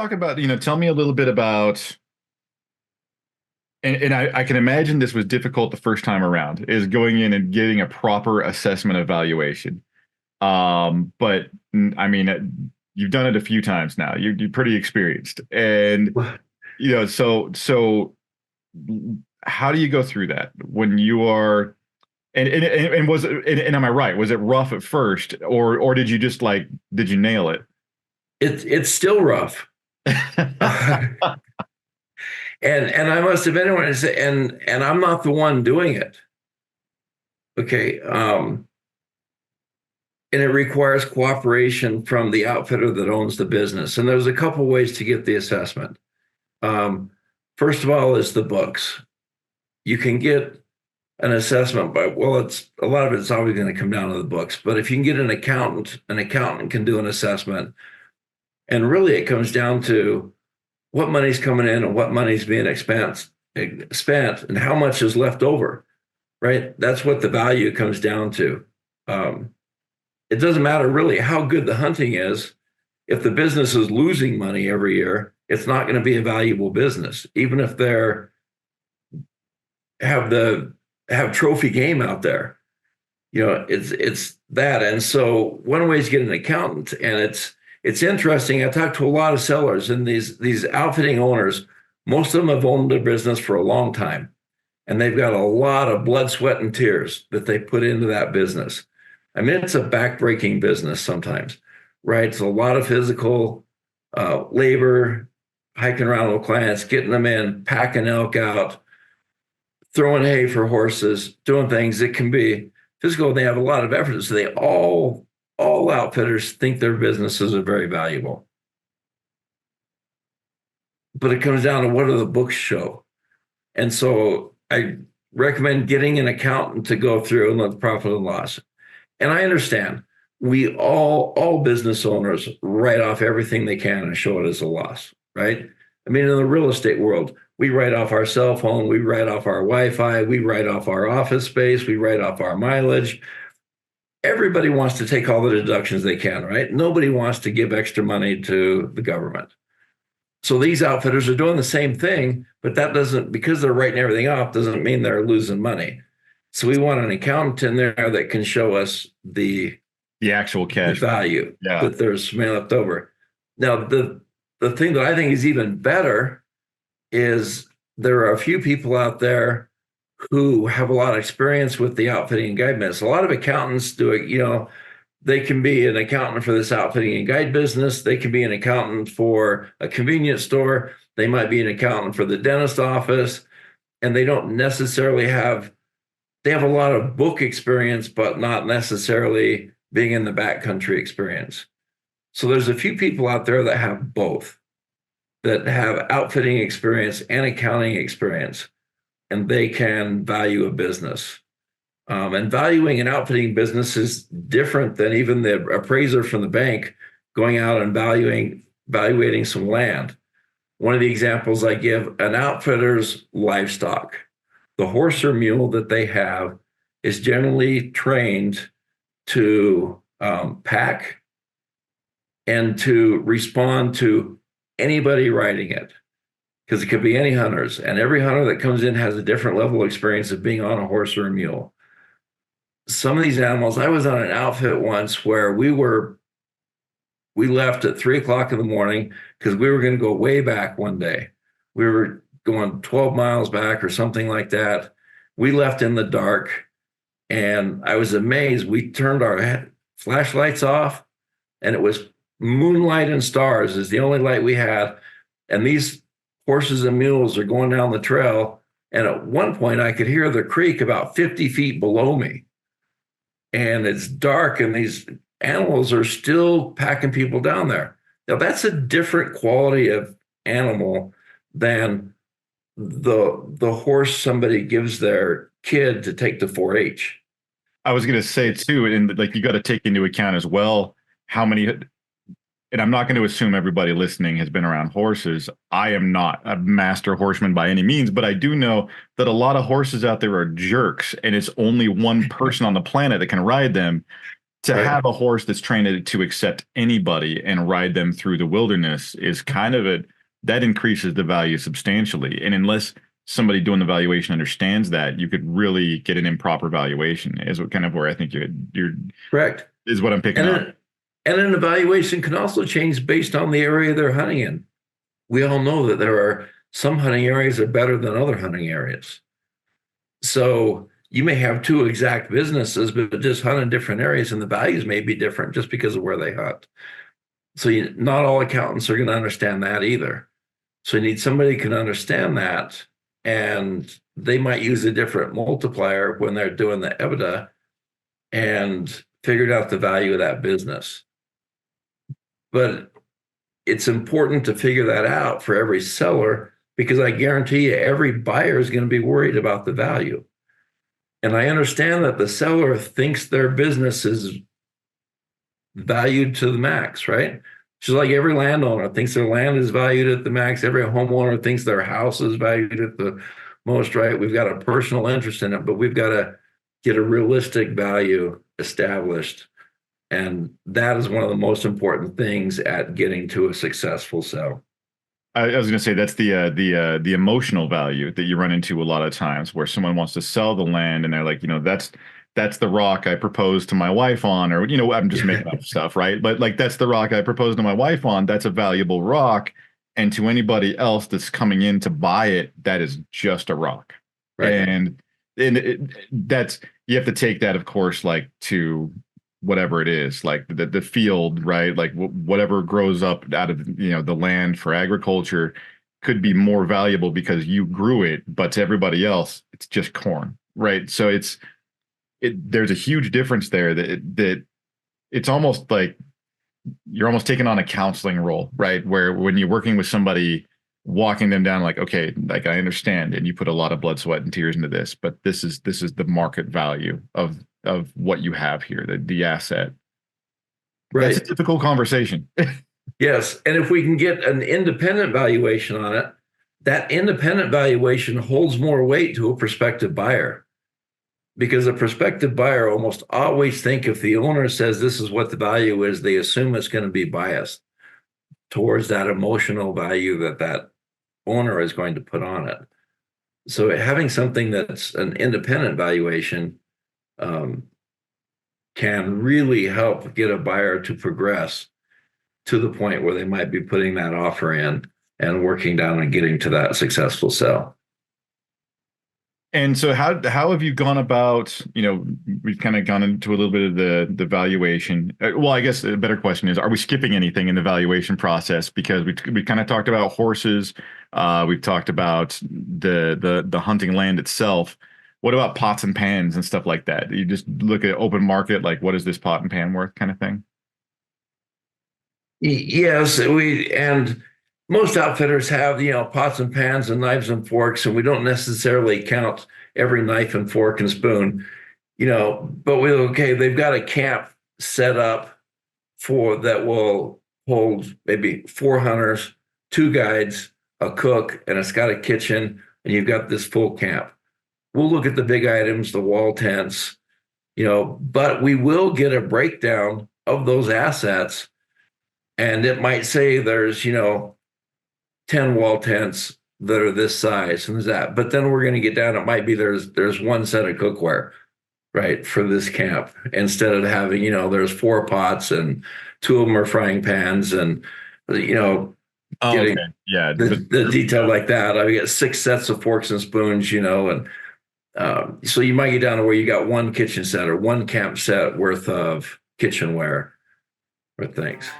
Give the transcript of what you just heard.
talk about, tell me a little bit about, and I can imagine this was difficult the first time around, is going in and getting a proper assessment evaluation. But I mean, you've done it a few times now. You're pretty experienced, and so how do you go through that when you are? And was it, and am I right? Was it rough at first, or did you just did you nail it? It's still rough. And I must have been and I'm not the one doing it. Okay. And it requires cooperation from the outfitter that owns the business. And there's a couple ways to get the assessment. Um, First of all, is the books. You can get an assessment by, well, it's a lot of it's always going to come down to the books. But if you can get an accountant can do an assessment. And really it comes down to what money's coming in and what money's being spent and how much is left over, right? That's what the value comes down to. It doesn't matter really how good the hunting is. If the business is losing money every year, it's not going to be a valuable business, even if they're have trophy game out there. It's that. And so one way is get an accountant, and it's interesting. I talked to a lot of sellers, and these outfitting owners, most of them have owned their business for a long time, and they've got a lot of blood, sweat, and tears that they put into that business. I mean, it's a backbreaking business sometimes, right? It's a lot of physical labor, hiking around with clients, getting them in, packing elk out, throwing hay for horses, doing things that can be physical. They have a lot of effort. So all outfitters think their businesses are very valuable. But it comes down to what do the books show. And so I recommend getting an accountant to go through and look at profit and loss. And I understand we all business owners write off everything they can and show it as a loss, right? I mean, in the real estate world, we write off our cell phone, we write off our Wi-Fi, we write off our office space, we write off our mileage. Everybody wants to take all the deductions they can, right? Nobody wants to give extra money to the government. So these outfitters are doing the same thing, but that doesn't, because they're writing everything off, doesn't mean they're losing money. So we want an accountant in there that can show us the actual cash value yeah. that there's money left over. Now, the thing that I think is even better is there are a few people out there who have a lot of experience with the outfitting and guide business. A lot of accountants do it, they can be an accountant for this outfitting and guide business. They can be an accountant for a convenience store. They might be an accountant for the dentist office. And they don't necessarily they have a lot of book experience, but not necessarily being in the backcountry experience. So there's a few people out there that have both, that have outfitting experience and accounting experience, and they can value a business. And valuing an outfitting business is different than even the appraiser from the bank going out and evaluating some land. One of the examples I give, an outfitter's livestock, the horse or mule that they have is generally trained to pack and to respond to anybody riding it, because it could be any hunters, and every hunter that comes in has a different level of experience of being on a horse or a mule. Some of these animals, I was on an outfit once where we left at 3:00 in the morning because we were going to go way back one day. We were going 12 miles back or something like that. We left in the dark, and I was amazed. We turned our flashlights off, and it was moonlight and stars is the only light we had. And these horses and mules are going down the trail. And at one point I could hear the creek about 50 feet below me. And it's dark, and these animals are still packing people down there. Now that's a different quality of animal than the horse somebody gives their kid to take to 4-H. I was going to say too, and you got to take into account as well how many, and I'm not going to assume everybody listening has been around horses. I am not a master horseman by any means, but I do know that a lot of horses out there are jerks, and it's only one person on the planet that can ride them. to Right. have a horse that's trained to accept anybody and ride them through the wilderness is kind of that increases the value substantially. And unless somebody doing the valuation understands that, you could really get an improper valuation. Is what kind of where I think you're Correct. is what I'm picking And up. an evaluation can also change based on the area they're hunting in. We all know that there are some hunting areas are better than other hunting areas. So you may have two exact businesses, but just hunt in different areas, and the values may be different just because of where they hunt. So not all accountants are going to understand that either. So you need somebody who can understand that, and they might use a different multiplier when they're doing the EBITDA and figured out the value of that business. But it's important to figure that out for every seller, because I guarantee you every buyer is going to be worried about the value. And I understand that the seller thinks their business is valued to the max, right? Just like every landowner thinks their land is valued at the max. Every homeowner thinks their house is valued at the most, right? We've got a personal interest in it, but we've got to get a realistic value established. And that is one of the most important things at getting to a successful sale. I was going to say that's the emotional value that you run into a lot of times, where someone wants to sell the land and they're like, that's the rock I proposed to my wife on, or I'm just making up stuff, right? But like that's the rock I proposed to my wife on. That's a valuable rock, and to anybody else that's coming in to buy it, that is just a rock, Right. and that's you have to take that, of course, like to whatever it is, like the field, right? Like whatever grows up out of the land for agriculture could be more valuable because you grew it, but to everybody else, it's just corn, right? So there's a huge difference there that it's almost like you're almost taking on a counseling role, right? Where when you're working with somebody, walking them down, like, okay, like I understand, and you put a lot of blood, sweat, and tears into this, but this is the market value of what you have here, the asset. That's a Right. difficult conversation. Yes. And if we can get an independent valuation on it, that independent valuation holds more weight to a prospective buyer, because a prospective buyer almost always think if the owner says this is what the value is, they assume it's going to be biased towards that emotional value that owner is going to put on it. So having something that's an independent valuation can really help get a buyer to progress to the point where they might be putting that offer in and working down and getting to that successful sale. And so how have you gone about, we've kind of gone into a little bit of the valuation. Well, I guess a better question is, are we skipping anything in the valuation process? Because we kind of talked about horses. We've talked about the hunting land itself. What about pots and pans and stuff like that? You just look at open market, like what is this pot and pan worth kind of thing? Yes, and most outfitters have, pots and pans and knives and forks, and we don't necessarily count every knife and fork and spoon, but they've got a camp set up for that will hold maybe 4 hunters, 2 guides, a cook, and it's got a kitchen, and you've got this full camp. We'll look at the big items, the wall tents, but we will get a breakdown of those assets. And it might say there's, 10 wall tents that are this size and there's that. But then we're going to get down. It might be there's one set of cookware, right, for this camp, instead of having, there's 4 pots and 2 of them are frying pans, and, Oh, getting okay. Yeah. the detail like that. I get 6 sets of forks and spoons, and so you might get down to where you got one kitchen set or one camp set worth of kitchenware or things.